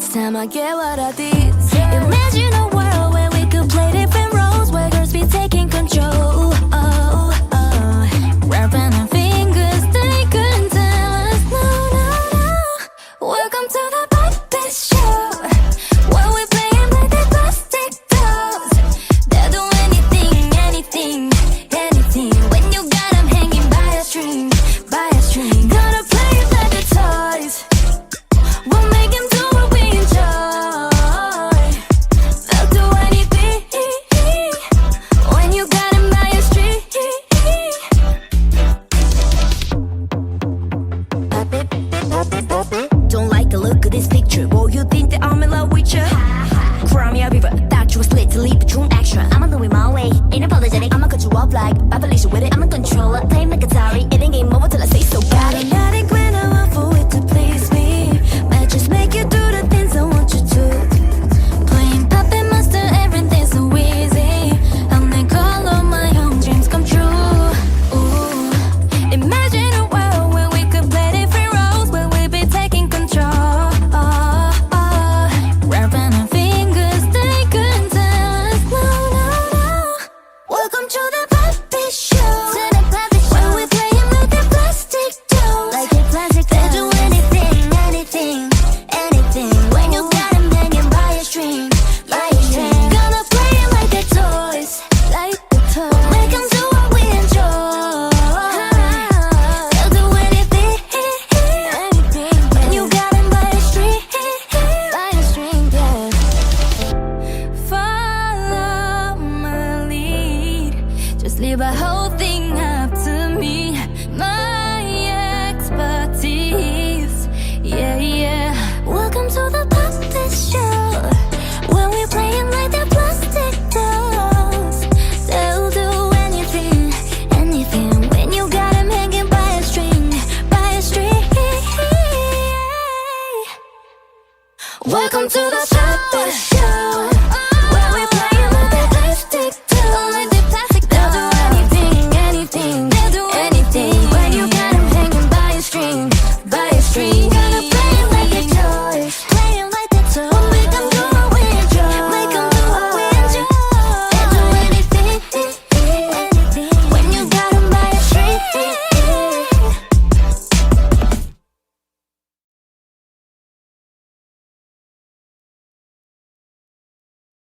This time I get what I deserve. Imagine a world where we could play different roles, where girls be taking control. Wrapping our fingers, they couldn't tell us no, no, no. Welcome to the puppet show, where we playing like the plastic dolls. They'll do anything, anything, anything. When you got them hanging by a string, by a string. Gonna play it like the toys. We'll make them do what we enjoy. They'll do anything when you got them by a string. Don't like the look of this picture. Well, you think that I'm in love with you? Cry me a river, thought you were split to leave the true action. I'ma do it my way, ain't apologetic. I'ma cut you off like Babylicious with it. I'm a controller, playing like Atari. It ain't game over till I say so. Got it. Automatic when I want for it to please me. Might just make you do the things I want you to. Playing puppet master, everything's so easy. I'll make all of my own dreams come true. Ooh. Imagine a world where we could play different roles, where we be taking control. Wrapping our fingers, they couldn't tell us no, no, no. Welcome to the puppet show, to the puppet show, where we playing like the plastic dolls, like the plastic dolls. They'll do anything, anything, anything. When you got them hanging by a string, by a string. Gonna play it like the toys, like the toys. Make them do what we enjoy. They'll do anything, anything. When you got them by a string, by a string, yeah. Follow my lead, just leave a whole thing